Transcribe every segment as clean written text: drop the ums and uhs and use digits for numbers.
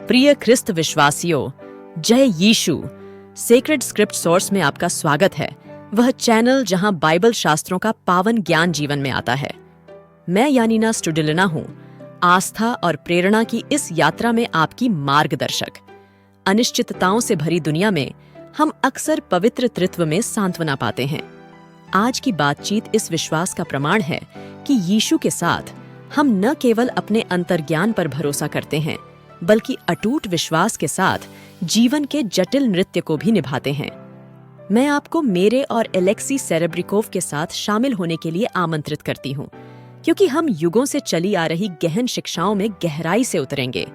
प्रिय ख्रिस्त विश्वासियों, जय यीशु। सेक्रेड स्क्रिप्ट सोर्स में आपका स्वागत है, वह चैनल जहां बाइबल शास्त्रों का पावन ज्ञान जीवन में आता है। मैं यानीना स्टुडिलिना हूं, आस्था और प्रेरणा की इस यात्रा में आपकी मार्गदर्शक। अनिश्चितताओं से भरी दुनिया में हम अक्सर पवित्र त्रित्व में सांत्वना पाते हैं। आज की बातचीत इस विश्वास का प्रमाण है कि यीशु के साथ हम न केवल अपने अंतर्ज्ञान पर भरोसा करते हैं, बल्कि अटूट विश्वास के साथ जीवन के जटिल नृत्य को भी निभाते हैं। मैं आपको मेरे और एलेक्सी सेरेब्रिकोव के साथ शामिल होने के लिए आमंत्रित करती हूँ, क्योंकि हम युगों से चली आ रही गहन शिक्षाओं में गहराई से उतरेंगे।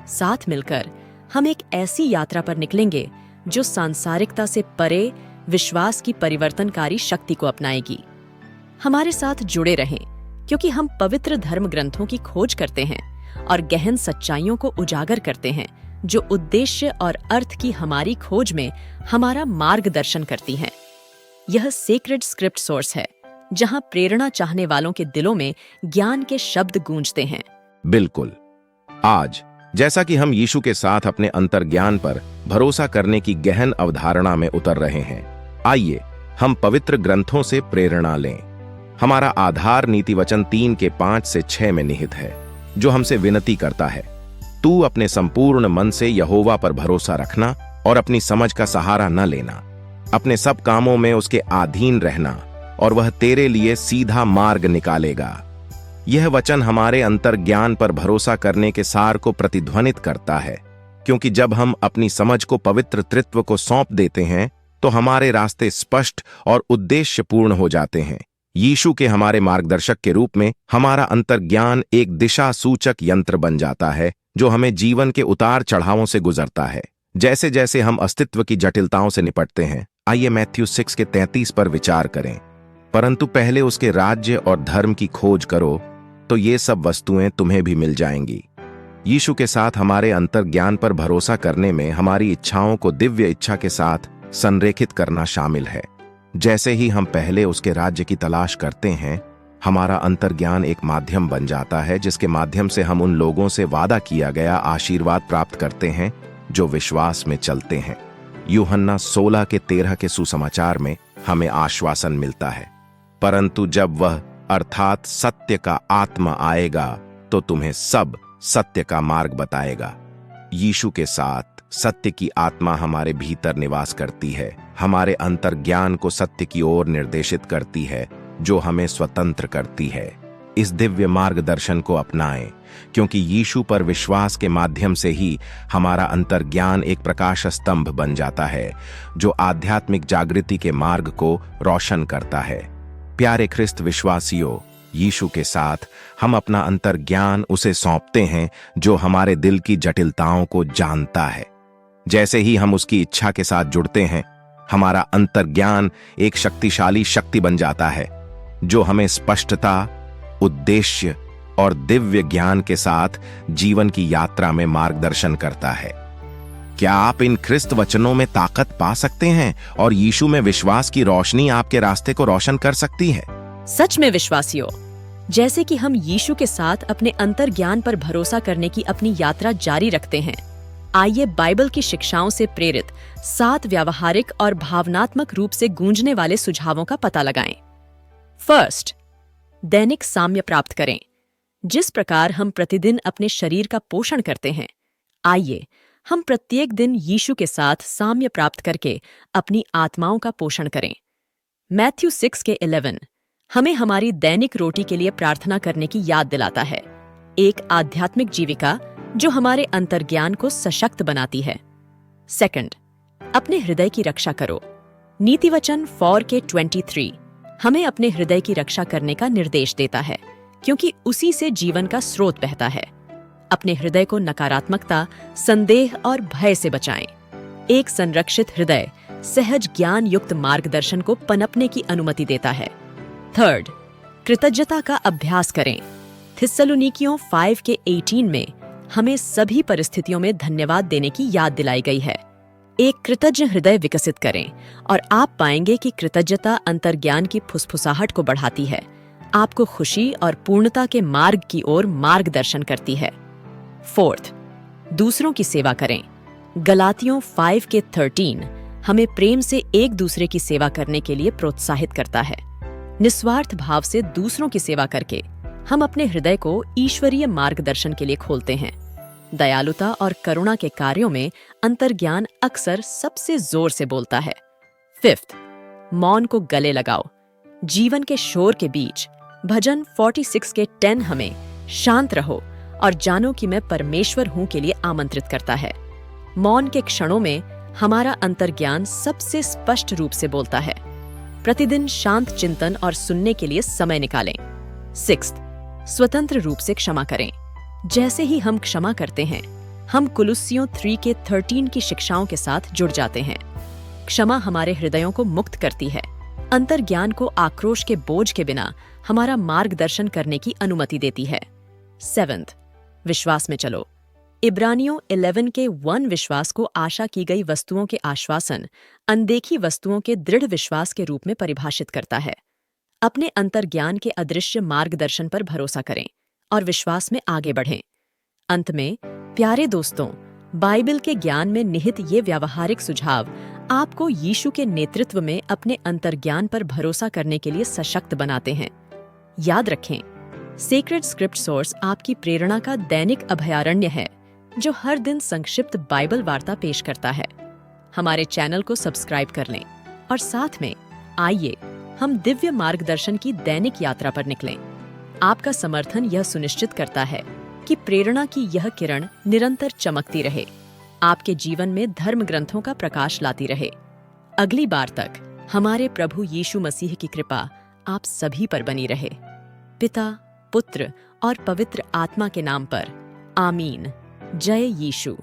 साथ मिलकर हम एक ऐसी यात्रा पर निकलेंगे जो सांसारिकता से परे विश्वास की परिवर्तनकारी शक्ति को अपनाएगी। हमारे साथ जुड़े रहें, क्योंकि हम पवित्र धर्म ग्रंथों की खोज करते हैं और गहन सच्चाइयों को उजागर करते हैं, जो उद्देश्य और अर्थ की हमारी खोज में हमारा मार्गदर्शन करती हैं। यह सेक्रेड स्क्रिप्ट सोर्स है, जहां प्रेरणा चाहने वालों के दिलों में ज्ञान के शब्द गूंजते हैं। बिल्कुल। आज जैसा कि हम यीशु के साथ अपने अंतर्ज्ञान पर भरोसा करने की गहन अवधारणा में उतर रहे हैं, आइए हम पवित्र ग्रंथों से प्रेरणा लें। हमारा आधार नीति वचन 3 के 5 से 6 में निहित है, जो हमसे विनती करता है, तू अपने संपूर्ण मन से यहोवा पर भरोसा रखना और अपनी समझ का सहारा न लेना। अपने सब कामों में उसके अधीन रहना और वह तेरे लिए सीधा मार्ग निकालेगा। यह वचन हमारे अंतर्ज्ञान पर भरोसा करने के सार को प्रतिध्वनित करता है, क्योंकि जब हम अपनी समझ को पवित्र त्रित्व को सौंप देते हैं, तो हमारे रास्ते स्पष्ट और उद्देश्यपूर्ण हो जाते हैं। यीशु के हमारे मार्गदर्शक के रूप में हमारा अंतर्ज्ञान एक दिशा सूचक यंत्र बन जाता है, जो हमें जीवन के उतार चढ़ावों से गुजरता है। जैसे जैसे हम अस्तित्व की जटिलताओं से निपटते हैं, आइए मैथ्यू 6 के 33 पर विचार करें। परंतु पहले उसके राज्य और धर्म की खोज करो, तो ये सब वस्तुएं तुम्हें भी मिल जाएंगी। यीशु के साथ हमारे अंतर्ज्ञान पर भरोसा करने में हमारी इच्छाओं को दिव्य इच्छा के साथ संरेखित करना शामिल है। जैसे ही हम पहले उसके राज्य की तलाश करते हैं, हमारा अंतर्ज्ञान एक माध्यम बन जाता है, जिसके माध्यम से हम उन लोगों से वादा किया गया आशीर्वाद प्राप्त करते हैं जो विश्वास में चलते हैं। यूहन्ना 16 के 13 के सुसमाचार में हमें आश्वासन मिलता है, परंतु जब वह अर्थात सत्य का आत्मा आएगा, तो तुम्हें सब सत्य का मार्ग बताएगा। यीशु के साथ सत्य की आत्मा हमारे भीतर निवास करती है, हमारे अंतर्ज्ञान को सत्य की ओर निर्देशित करती है, जो हमें स्वतंत्र करती है। इस दिव्य मार्गदर्शन को अपनाएं, क्योंकि यीशु पर विश्वास के माध्यम से ही हमारा अंतर्ज्ञान एक प्रकाश स्तंभ बन जाता है, जो आध्यात्मिक जागृति के मार्ग को रोशन करता है। प्यारे ख्रिस्त विश्वासियों, यीशु के साथ हम अपना अंतर्ज्ञान उसे सौंपते हैं, जो हमारे दिल की जटिलताओं को जानता है। जैसे ही हम उसकी इच्छा के साथ जुड़ते हैं, हमारा अंतर्ज्ञान एक शक्तिशाली शक्ति बन जाता है, जो हमें स्पष्टता, उद्देश्य और दिव्य ज्ञान के साथ जीवन की यात्रा में मार्गदर्शन करता है। क्या आप इन ख्रिस्त वचनों में ताकत पा सकते हैं और यीशु में विश्वास की रोशनी आपके रास्ते को रोशन कर सकती है? सच में विश्वासियों, जैसे कि हम यीशु के साथ अपने अंतर्ज्ञान पर भरोसा करने की अपनी यात्रा जारी रखते हैं, आइए बाइबल की शिक्षाओं से प्रेरित 7 व्यावहारिक और भावनात्मक रूप से गूंजने वाले सुझावों का पता लगाएं। फर्स्ट, दैनिक साम्य प्राप्त करें। जिस प्रकार हम प्रतिदिन अपने शरीर का पोषण करते हैं, आइए हम प्रत्येक दिन यीशु के साथ साम्य प्राप्त करके अपनी आत्माओं का पोषण करें। मैथ्यू 6 के 11 हमें हमारी दैनिक रोटी के लिए प्रार्थना करने की याद दिलाता है, एक आध्यात्मिक जीविका जो हमारे अंतर्ज्ञान को सशक्त बनाती है। सेकंड, अपने हृदय की रक्षा करो। नीति वचन 4 के 23 हमें अपने हृदय की रक्षा करने का निर्देश देता है, क्योंकि उसी से जीवन का स्रोत बहता है। अपने हृदय को नकारात्मकता, संदेह और भय से बचाएं। एक संरक्षित हृदय सहज ज्ञान युक्त मार्गदर्शन को पनपने की अनुमति देता है। थर्ड, कृतज्ञता का अभ्यास करें। थिस्सलुनीकियों 5 के 18 में हमें सभी परिस्थितियों में धन्यवाद देने की याद दिलाई गई है। एक कृतज्ञ हृदय विकसित करें और आप पाएंगे कि कृतज्ञता अंतर्ज्ञान की फुसफुसाहट को बढ़ाती है, आपको खुशी और पूर्णता के मार्ग की ओर मार्गदर्शन करती है। फोर्थ, दूसरों की सेवा करें। गलातियों 5:13 हमें प्रेम से एक दूसरे की सेवा करने के लिए प्रोत्साहित करता है। निस्वार्थ भाव से दूसरों की सेवा करके हम अपने हृदय को ईश्वरीय मार्गदर्शन के लिए खोलते हैं। दयालुता और करुणा के कार्यों में अंतर्ज्ञान अक्सर सबसे जोर से बोलता है। 5th, मौन को गले लगाओ। जीवन के शोर के बीच भजन 46:10 हमें शांत रहो और जानो कि मैं परमेश्वर हूं के लिए आमंत्रित करता है। मौन के क्षणों में हमारा अंतर्ज्ञान सबसे स्पष्ट रूप से बोलता है। प्रतिदिन शांत चिंतन और सुनने के लिए समय निकालें। 6th, स्वतंत्र रूप से क्षमा करें। जैसे ही हम क्षमा करते हैं, हम कुलुस्सियों 3:13 की शिक्षाओं के साथ जुड़ जाते हैं। क्षमा हमारे हृदयों को मुक्त करती है, अंतर्ज्ञान को आक्रोश के बोझ के बिना हमारा मार्गदर्शन करने की अनुमति देती है। 7th, विश्वास में चलो। इब्रानियों 11:1 विश्वास को आशा की गई वस्तुओं के आश्वासन, अनदेखी वस्तुओं के दृढ़ विश्वास के रूप में परिभाषित करता है। अपने अंतर्ज्ञान के अदृश्य मार्गदर्शन पर भरोसा करें और विश्वास में आगे बढ़ें। अंत में, प्यारे दोस्तों, बाइबल के ज्ञान में निहित ये व्यावहारिक सुझाव आपको यीशु के नेतृत्व में अपने अंतर्ज्ञान पर भरोसा करने के लिए सशक्त बनाते हैं। याद रखें, सेक्रेड स्क्रिप्ट सोर्स आपकी प्रेरणा का दैनिक अभयारण्य है, जो हर दिन संक्षिप्त बाइबल वार्ता पेश करता है। हमारे चैनल को सब्सक्राइब कर लें और साथ में आइए हम दिव्य मार्गदर्शन की दैनिक यात्रा पर निकलें। आपका समर्थन यह सुनिश्चित करता है कि प्रेरणा की यह किरण निरंतर चमकती रहे, आपके जीवन में धर्म ग्रंथों का प्रकाश लाती रहे। अगली बार तक हमारे प्रभु यीशु मसीह की कृपा आप सभी पर बनी रहे। पिता, पुत्र और पवित्र आत्मा के नाम पर आमीन। जय यीशु।